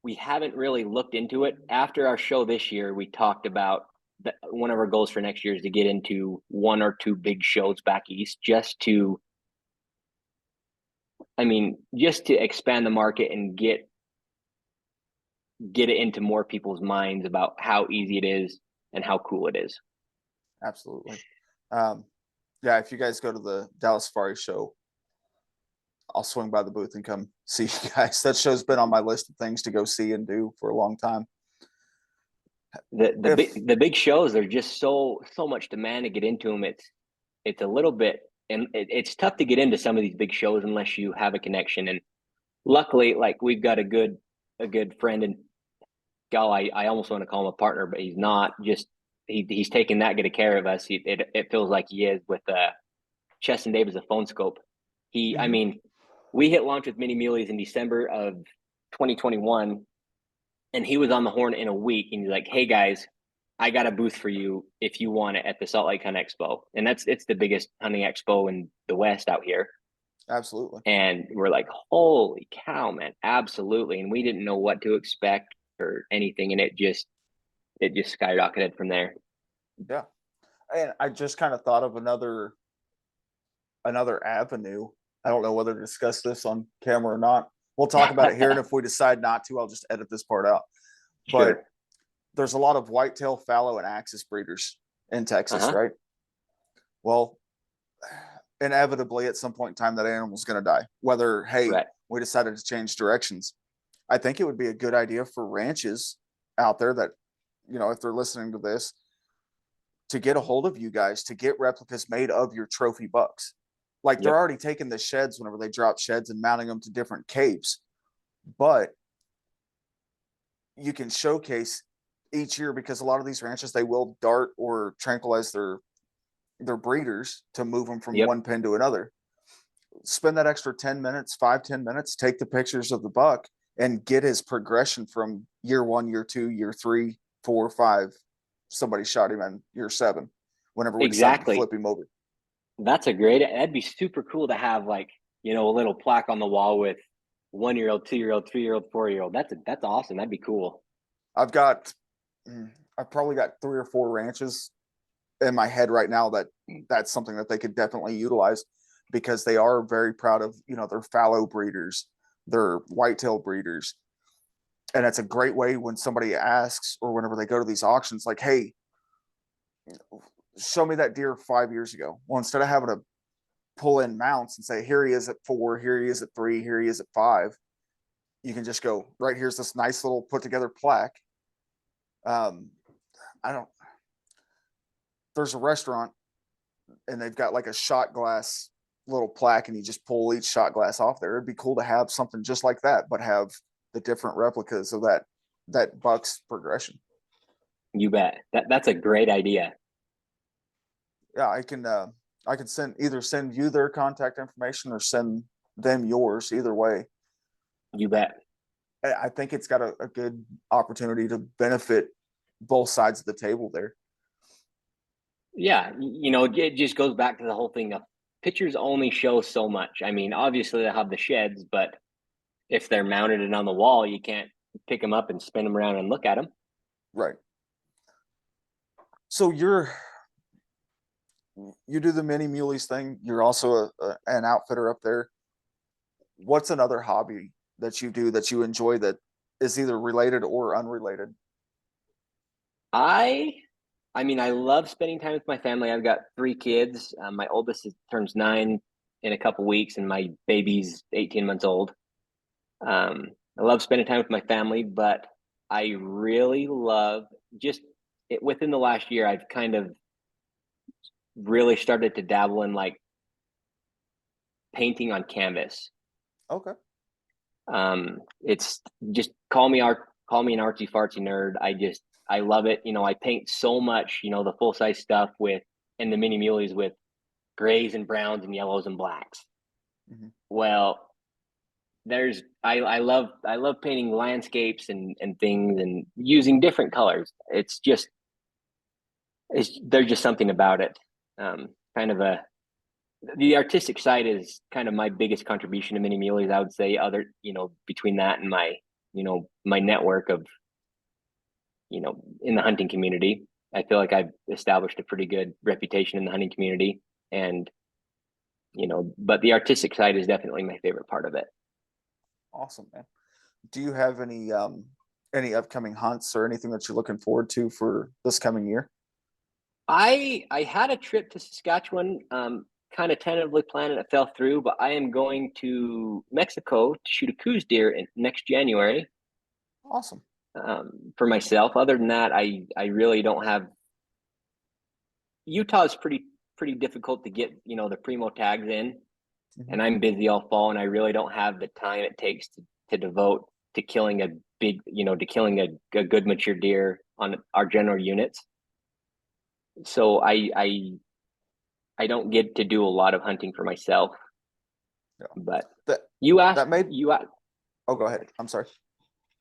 We haven't really looked into it. After our show this year, we talked about that one of our goals for next year is to get into one or two big shows back east, just to, I mean, just to expand the market and get it into more people's minds about how easy it is and how cool it is. Absolutely. Um, yeah, if you guys go to the Dallas Safari show, I'll swing by the booth and come see you guys. That show's been on my list of things to go see and do for a long time. If The big shows are just so much demand to get into them. It's a little bit, and it's tough to get into some of these big shows unless you have a connection. And luckily, like we've got a good friend, and gal, I almost want to call him a partner, but he's not. Just he's taking that good of care of us. It feels like he is with Cheston Davis, a phone scope. I Mhm. mean, we hit launch with Mini Muleys in December of 2021, and he was on the horn in a week, and he's like, "Hey guys, I got a booth for you if you want it at the Salt Lake Hunt Expo," and it's the biggest hunting expo in the West out here. Absolutely. And we're like, "Holy cow, man, absolutely!" And we didn't know what to expect or anything, and it just skyrocketed from there. Yeah. And I just kind of thought of another avenue. I don't know whether to discuss this on camera or not. We'll talk about it here, and if we decide not to, I'll just edit this part out. But Sure. there's a lot of whitetail, fallow, and axis breeders in Texas, Uh-huh. right? Well, inevitably at some point in time that animal's going to die. Whether, hey, Right. we decided to change directions. I think it would be a good idea for ranches out there that, if they're listening to this, to get a hold of you guys to get replicas made of your trophy bucks. Like they're Yep. already taking the sheds whenever they drop sheds and mounting them to different capes, but you can showcase each year because a lot of these ranches they will dart or tranquilize their breeders to move them from Yep. one pen to another. Spend that extra 10 minutes, 5-10 minutes, take the pictures of the buck and get his progression from year 1, year 2, year 3, 4, 5. Somebody shot him in year 7 whenever we decided to Exactly. flip him over. That'd be super cool to have, like, a little plaque on the wall with 1-year old, 2-year old, 3-year old, 4-year old. That's awesome. That'd be cool. I've got, I've probably got 3 or 4 ranches in my head right now that's something that they could definitely utilize because they are very proud of, their fallow breeders, their whitetail breeders. And it's a great way when somebody asks or whenever they go to these auctions, like, hey, show me that deer 5 years ago. Well, instead of having to pull in mounts and say, here he is at 4, here he is at 3, here he is at 5, you can just go, right here's this nice little put together plaque. I don't, there's a restaurant and they've got like a shot glass little plaque and you just pull each shot glass off there. It'd be cool to have something just like that, but have the different replicas of that buck's progression. You bet. That's a great idea. Yeah, I can send you their contact information or send them yours, either way. You bet. I think it's got a good opportunity to benefit both sides of the table there. Yeah, it just goes back to the whole thing of pictures only show so much. I mean, obviously they have the sheds, but if they're mounted and on the wall, you can't pick them up and spin them around and look at them. Right. So you do the mini muleys thing. You're also an outfitter up there. What's another hobby that you do that you enjoy that is either related or unrelated? I I mean, I love spending time with my family. I've got 3 kids. My oldest turns 9 in a couple weeks, and my baby's 18 months old. I love spending time with my family, but I really love just within the last year, I've kind of really started to dabble in like painting on canvas. Okay. It's just call me an artsy fartsy nerd. I love it. I paint so much, the full size stuff and the mini muleys with grays and browns and yellows and blacks. Mm-hmm. Well, I love painting landscapes and things and using different colors. There's just something about it. Kind of the artistic side is kind of my biggest contribution to mini muleys. I would say between that and my network of, in the hunting community, I feel like I've established a pretty good reputation in the hunting community. And, but the artistic side is definitely my favorite part of it. Awesome, man. Do you have any upcoming hunts or anything that you're looking forward to for this coming year? I had a trip to Saskatchewan, kind of tentatively planned, and it fell through. But I am going to Mexico to shoot a Coues deer next January, Awesome. for myself. Other than that, I really don't have. Utah is pretty difficult to get the primo tags in, Mm-hmm. and I'm busy all fall, and I really don't have the time it takes to devote to killing a good mature deer on our general units. So I don't get to do a lot of hunting for myself. Yeah. But That you asked, that made. you a- Oh, go ahead. I'm sorry.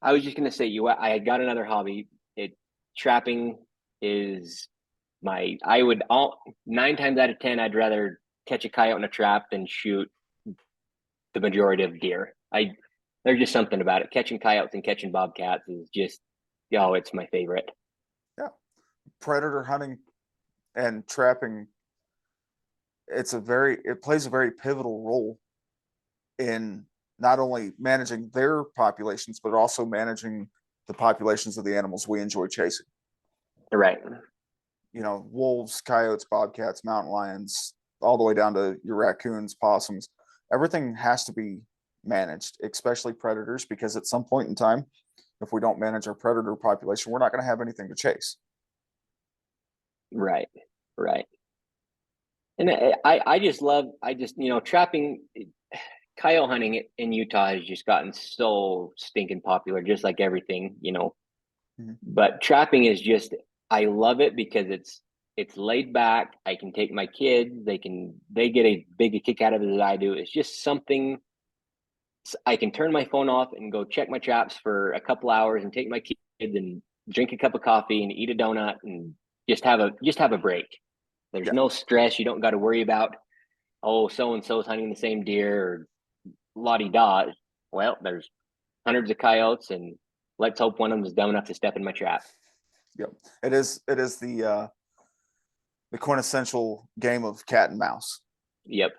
I was just gonna say I got another hobby. Trapping is I would all 9 times out of 10 I'd rather catch a coyote in a trap than shoot the majority of deer. There's just something about it. Catching coyotes and catching bobcats is just, it's my favorite. Yeah. Predator hunting and trapping. It plays a very pivotal role in not only managing their populations but also managing the populations of the animals we enjoy chasing. Right. You know, wolves, coyotes, bobcats, mountain lions, all the way down to your raccoons, possums. Everything has to be managed, especially predators, because at some point in time, if we don't manage our predator population, we're not going to have anything to chase. Right. Right. And I just love, trapping, coyote hunting in Utah has just gotten so stinking popular, just like everything, Mm-hmm. But trapping is just, I love it because it's laid back. I can take my kids, they get a big a kick out of it as I do. It's just something I can turn my phone off and go check my traps for a couple hours and take my kids and drink a cup of coffee and eat a donut and just have a break. There's Yeah, no stress. You don't got to worry about, oh, so and so's hunting the same deer or la di da. Well, there's hundreds of coyotes, and let's hope one of them is dumb enough to step in my trap. yep. It is the quintessential game of cat and mouse. Yep.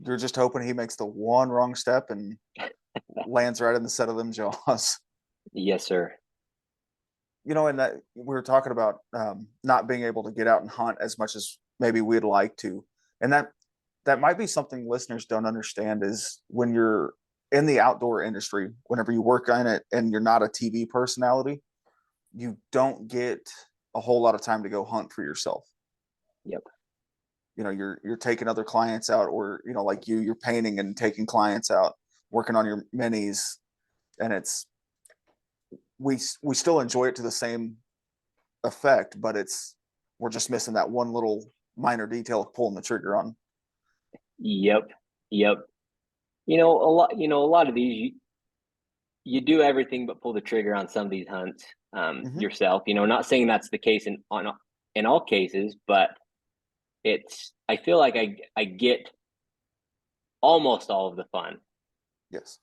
You're just hoping he makes the one wrong step and lands right in the set of them jaws. Yes, sir. You know, and that we were talking about not being able to get out and hunt as much as maybe we'd like to, and that might be something listeners don't understand is when you're in the outdoor industry, whenever you work on it and you're not a TV personality, you don't get a whole lot of time to go hunt for yourself. Yep. You know, you're taking other clients out, or like you're painting and taking clients out, working on your minis, and it's we still enjoy it to the same effect, but we're just missing that one little minor detail of pulling the trigger on. Yep. Yep. A lot of these you do everything but pull the trigger on some of these hunts Mm-hmm. yourself. Not saying that's the case in all cases, but I feel like I get almost all of the fun. Yes.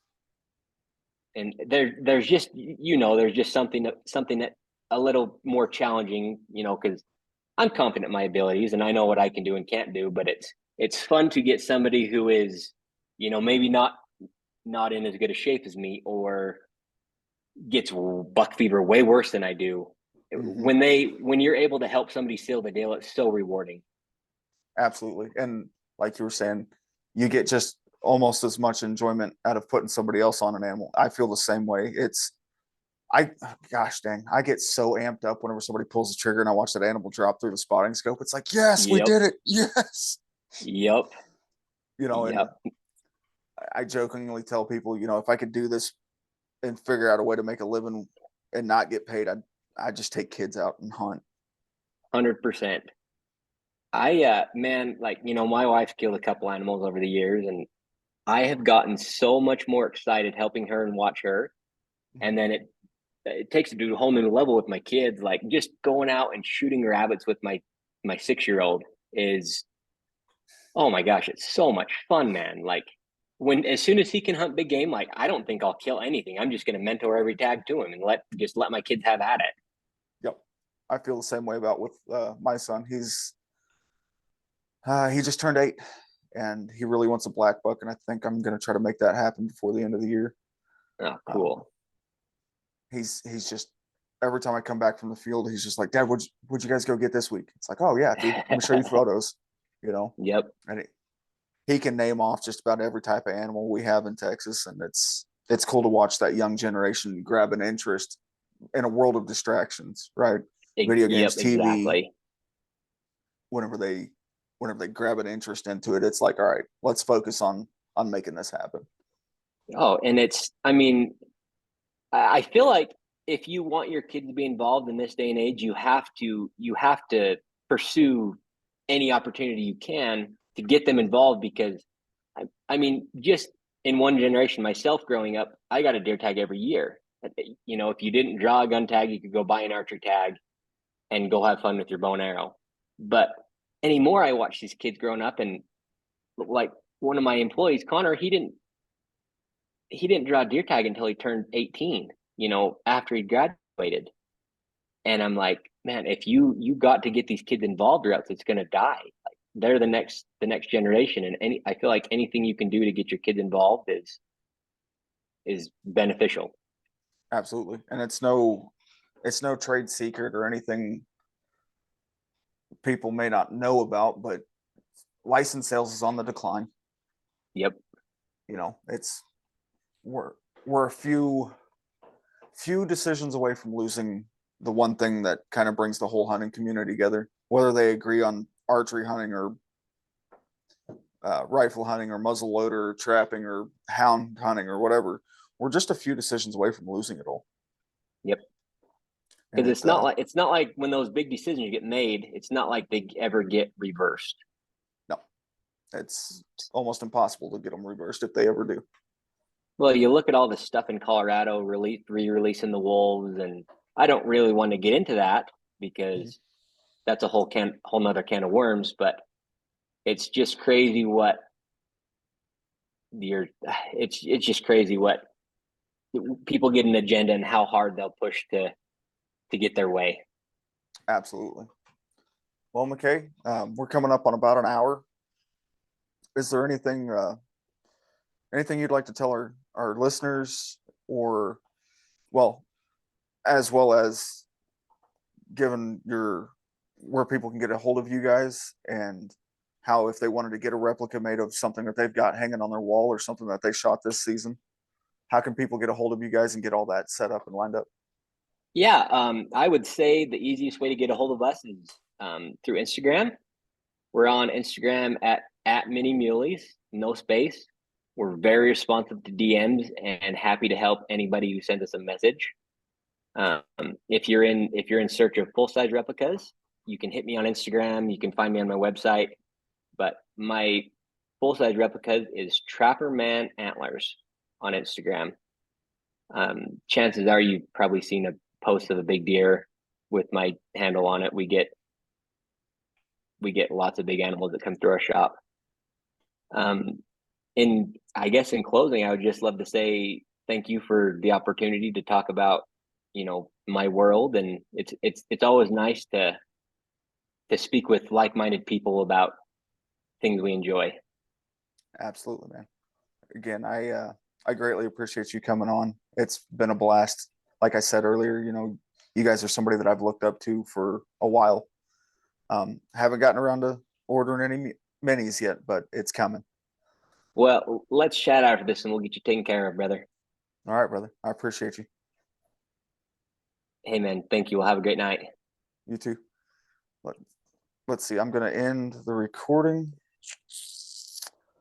And there's just there's just something that a little more challenging, because I'm confident in my abilities and I know what I can do and can't do, but it's fun to get somebody who is, maybe not in as good a shape as me, or gets buck fever way worse than I do. Mm-hmm. When you're able to help somebody seal the deal, it's so rewarding. Absolutely. And like you were saying, you get just almost as much enjoyment out of putting somebody else on an animal. I feel the same way. I gosh dang, I get so amped up whenever somebody pulls the trigger and I watch that animal drop through the spotting scope. It's like, yes, we Yep. did it. Yes. Yep. And Yep. I jokingly tell people, if I could do this and figure out a way to make a living and not get paid, I'd just take kids out and hunt. 100%. Man, like, my wife's killed a couple animals over the years, and I have gotten so much more excited helping her and watch her. And then it takes it to a whole new level with my kids. Like, just going out and shooting rabbits with my 6-year-old is, oh my gosh, it's so much fun, man. Like, as soon as he can hunt big game, like, I don't think I'll kill anything. I'm just going to mentor every tag to him and let my kids have at it. Yep. I feel the same way about with my son. He just turned 8 and he really wants a black buck. And I think I'm going to try to make that happen before the end of the year. Oh, cool. He's just, every time I come back from the field, he's just like, Dad, would you guys go get this week? It's like, oh yeah, dude, let me show you photos, Yep. and he can name off just about every type of animal we have in Texas. And it's cool to watch that young generation grab an interest in a world of distractions, right? Video games, Yep, TV, exactly. whenever they grab an interest into it, it's like, all right, let's focus on making this happen. Oh, and I mean, I feel like if you want your kids to be involved in this day and age, you have to pursue any opportunity you can to get them involved, because I mean, just in one generation, myself growing up, I got a deer tag every year. If you didn't draw a gun tag, you could go buy an archery tag and go have fun with your bow and arrow. But anymore, I watch these kids growing up, and like one of my employees, Connor, he didn't draw a deer tag until he turned 18, after he graduated. And I'm like, man, if you got to get these kids involved, or else it's going to die. Like, they're the next generation. And I feel like anything you can do to get your kids involved is beneficial. Absolutely. And it's no trade secret or anything people may not know about, but license sales is on the decline. Yep. You know, it's we're we're a few decisions away from losing the one thing that kind of brings the whole hunting community together, whether they agree on archery hunting or rifle hunting or muzzle loader or trapping or hound hunting or whatever. We're just a few decisions away from losing it all. Yep. And Because it's not like when those big decisions get made, it's not like they ever get reversed. no, it's almost impossible to get them reversed if they ever do. Well, you look at all the stuff in Colorado, re-releasing the wolves, and I don't really want to get into that because that's a whole nother can of worms. But it's just crazy what it's just crazy what people get an agenda and how hard they'll push to get their way. Absolutely. Well, Mckay, we're coming up on about an hour. Is there anything you'd like to tell our listeners, or as well as given your where people can get a hold of you guys, and how if they wanted to get a replica made of something that they've got hanging on their wall or something that they shot this season, how can people get a hold of you guys and get all that set up and lined up? Yeah, I would say the easiest way to get a hold of us is through Instagram. We're on Instagram at Mini Muleys, no space. We're very responsive to DMs and happy to help anybody who sends us a message. If you're in search of full size replicas, you can hit me on Instagram. You can find me on my website. But my full size replicas is Trapper Man Antlers on Instagram. Chances are you've probably seen a post of a big deer with my handle on it. We get lots of big animals that come through our shop. And I guess in closing, I would just love to say thank you for the opportunity to talk about, my world. And it's always nice to speak with like-minded people about things we enjoy. Absolutely, man. Again, I greatly appreciate you coming on. It's been a blast. Like I said earlier, you guys are somebody that I've looked up to for a while. Haven't gotten around to ordering any minis yet, but it's coming. Well, let's chat after this and we'll get you taken care of, brother. All right, brother. I appreciate you. Hey, man, thank you. We'll have a great night. You too. Let's see. I'm going to end the recording.